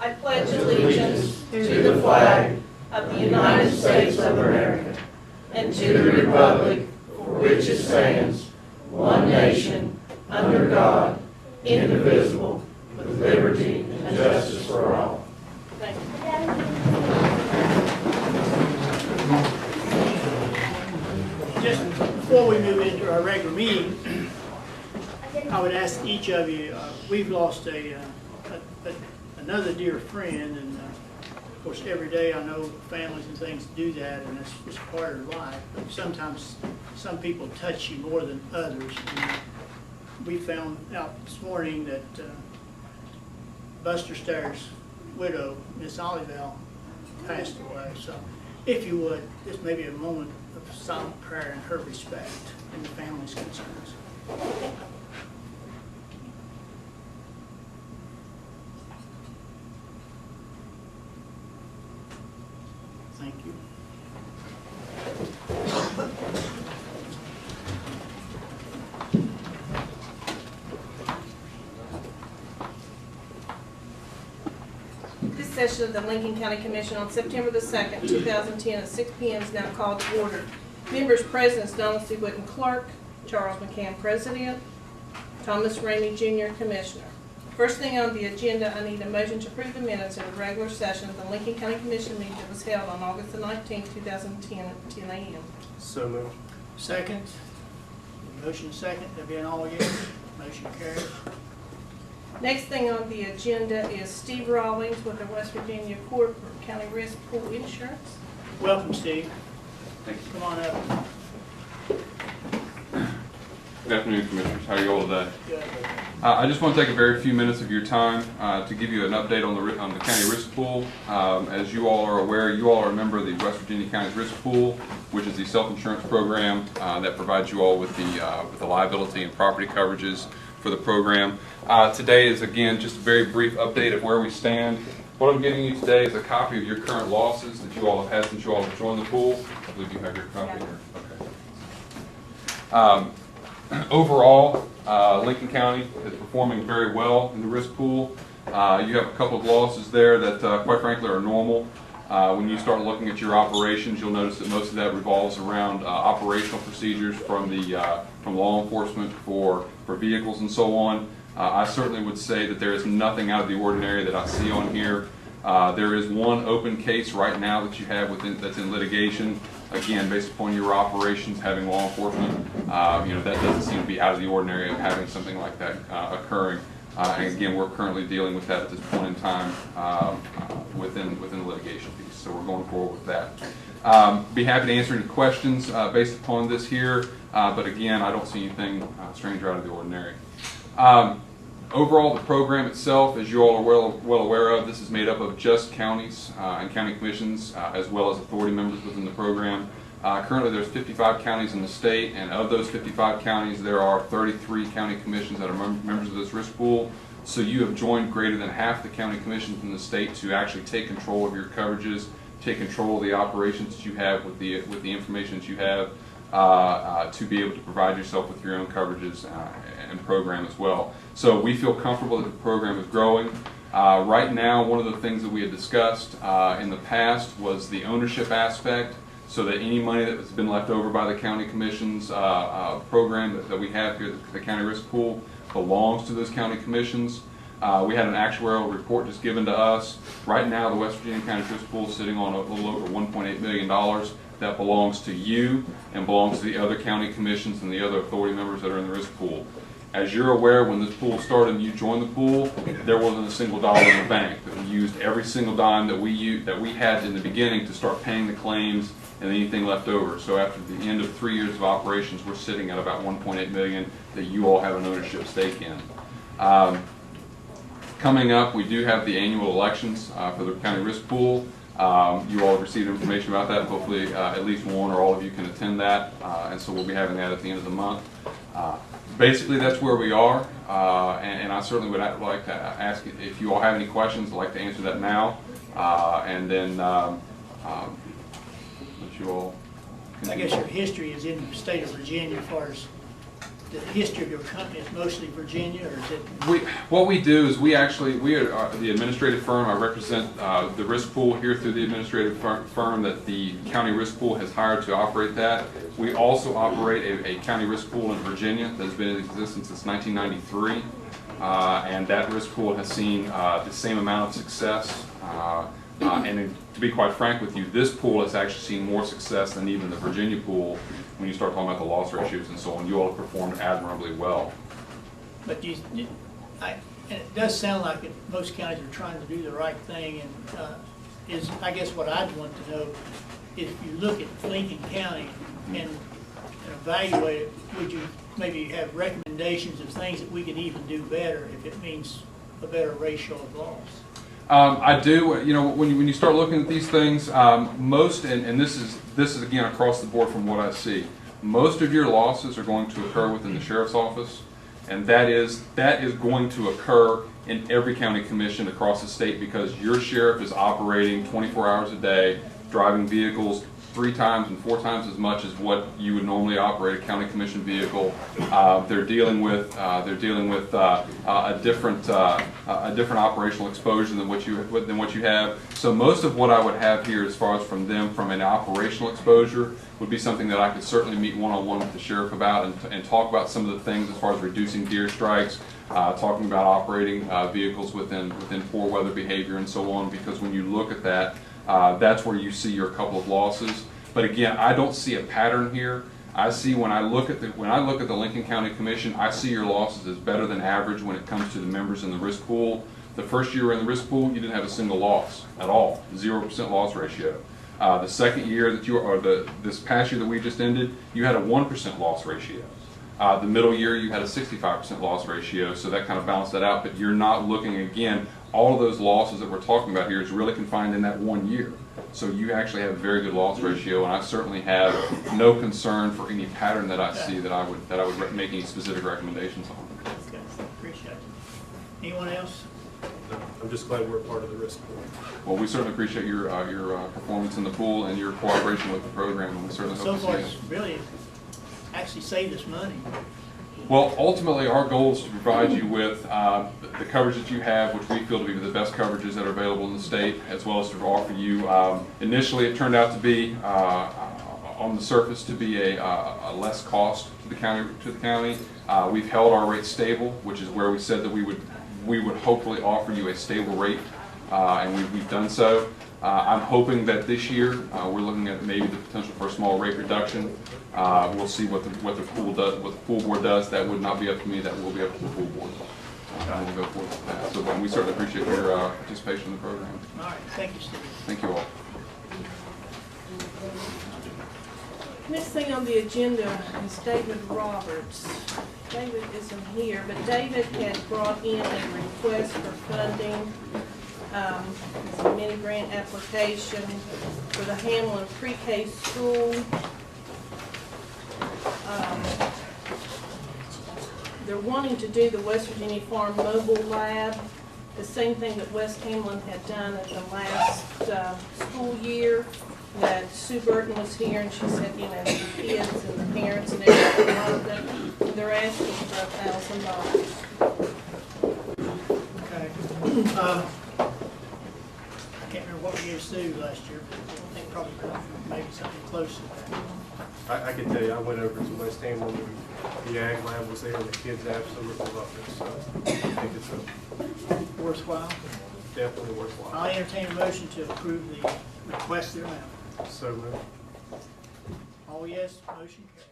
I pledge allegiance to the flag of the United States of America and to the republic for which it stands, one nation, under God, indivisible, with liberty and justice for all. Thank you. Just before we move into our regular meeting, I would ask each of you, we've lost another dear friend, and of course every day I know families and things do that, and it's just part of life, but sometimes some people touch you more than others. And we found out this morning that Buster Starr's widow, Miss Olivelle, passed away. So if you would, this may be a moment of silent prayer in her respect and the family's concerns. Thank you. This session of the Lincoln County Commission on September the 2nd, 2010 at 6 p.m. is now called to order. Members present is Donald C. Whitten, Clerk, Charles McCann, President, Thomas Ramey, Jr., Commissioner. First thing on the agenda, I need a motion to approve the minutes of the regular session of the Lincoln County Commission meeting that was held on August the 19th, 2010 at 10 a.m. So moved. Second. Motion second. There being all yes. Motion carries. Next thing on the agenda is Steve Rawlings with the West Virginia Court for County Risk Pool Insurance. Welcome, Steve. Thank you. Come on up. Good afternoon, Commissioners. How are you all today? Good. I just want to take a very few minutes of your time to give you an update on the county risk pool. As you all are aware, you all are a member of the West Virginia County Risk Pool, which is the self-insurance program that provides you all with the liability and property coverages for the program. Today is, again, just a very brief update of where we stand. What I'm giving you today is a copy of your current losses that you all have had since you all have joined the pool. I believe you have your copy here. Okay. Overall, Lincoln County is performing very well in the risk pool. You have a couple of losses there that, quite frankly, are normal. When you start looking at your operations, you'll notice that most of that revolves around operational procedures from law enforcement for vehicles and so on. I certainly would say that there is nothing out of the ordinary that I see on here. There is one open case right now that you have that's in litigation. Again, based upon your operations, having law enforcement, that doesn't seem to be out of the ordinary of having something like that occurring. And again, we're currently dealing with that at this point in time within the litigation piece. So we're going forward with that. Be happy to answer any questions based upon this here. But again, I don't see anything strange or out of the ordinary. Overall, the program itself, as you all are well aware of, this is made up of just counties and county commissions, as well as authority members within the program. Currently, there's 55 counties in the state, and of those 55 counties, there are 33 county commissions that are members of this risk pool. So you have joined greater than half the county commissions in the state to actually take control of your coverages, take control of the operations that you have with the information that you have, to be able to provide yourself with your own coverages and program as well. So we feel comfortable that the program is growing. Right now, one of the things that we had discussed in the past was the ownership aspect, so that any money that has been left over by the county commissions program that we have here, the county risk pool, belongs to those county commissions. We had an actuarial report just given to us. Right now, the West Virginia County Risk Pool is sitting on a little over $1.8 million. That belongs to you and belongs to the other county commissions and the other authority members that are in the risk pool. As you're aware, when this pool started and you joined the pool, there wasn't a single dollar in the bank. But we used every single dime that we had in the beginning to start paying the claims and anything left over. So after the end of 3 years of operations, we're sitting at about $1.8 million that you all have an ownership stake in. Coming up, we do have the annual elections for the county risk pool. You all have received information about that. Hopefully at least one or all of you can attend that, and so we'll be having that at the end of the month. Basically, that's where we are, and I certainly would like to ask if you all have any questions. I'd like to answer that now, and then let you all I guess your history is in the state of Virginia as far as the history of your company is mostly Virginia, or is it? What we do is we are the administrative firm. I represent the risk pool here through the administrative firm that the county risk pool has hired to operate that. We also operate a county risk pool in Virginia that has been in existence since 1993, and that risk pool has seen the same amount of success. And to be quite frank with you, this pool has actually seen more success than even the Virginia pool when you start talking about the loss ratios and so on. You all have performed admirably well. But and it does sound like most counties are trying to do the right thing, and I guess what I'd want to know, if you look at Lincoln County and evaluate it, would you maybe have recommendations of things that we could even do better if it means a better ratio of loss? I do. You know, when you start looking at these things, most and this is again across the board from what I see. Most of your losses are going to occur within the sheriff's office, and that is going to occur in every county commission across the state because your sheriff is operating 24 hours a day, driving vehicles 3 times and 4 times as much as what you would normally operate a county commission vehicle. They're dealing with a different operational exposure than what you have. So most of what I would have here, as far as from them, from an operational exposure, would be something that I could certainly meet one-on-one with the sheriff about and talk about some of the things as far as reducing deer strikes, talking about operating vehicles within poor weather behavior and so on. Because when you look at that, that's where you see your couple of losses. But again, I don't see a pattern here. I see when I look at the Lincoln County Commission, I see your losses as better than average when it comes to the members in the risk pool. The first year in the risk pool, you didn't have a single loss at all, 0% loss ratio. The second year that this past year that we just ended, you had a 1% loss ratio. The middle year, you had a 65% loss ratio, so that kind of balanced that out. But you're not looking again. All of those losses that we're talking about here is really confined in that 1 year. So you actually have a very good loss ratio, and I certainly have no concern for any pattern that I see that I would make any specific recommendations on. Okay, appreciate it. Anyone else? I'm just glad we're a part of the risk pool. Well, we certainly appreciate your performance in the pool and your cooperation with the program, and we certainly So hope to far, see it's it. really actually saved us money. Well, ultimately, our goal is to provide you with the coverage that you have, which we feel to be the best coverages that are available in the state, as well as to offer you. Initially, it turned out to be, on the surface, to be a less cost to the county. We've held our rates stable, which is where we said that we would hopefully offer you a stable rate, and we've done so. I'm hoping that this year we're looking at maybe the potential for a small rate reduction. We'll see what the pool does, what the pool board does. That would not be up to me. That will be up to the pool board. And we'll go forward with that. So we certainly appreciate your participation in the program. All right, thank you, Steve. Thank you all. Next thing on the agenda is David Roberts. David isn't here, but David had brought in a request for funding. It's a mini grant application for the Hamlin Pre-K School. They're wanting to do the West Virginia Farm Mobile Lab, the same thing that West Hamlin had done at the last school year. That Sue Burton was here and she said, you know, the kids and the parents and everything loved it. They're asking for $1,000. Okay. I can't remember what we gave Sue last year, but I think probably maybe something close to that. I can tell you, I went over to West Hamlin, and the ag lab was there, and the kids absolutely loved it. So I think it's Worthwhile. definitely worthwhile. I'll entertain a motion to approve the requested amount. So moved. All yes, motion carries.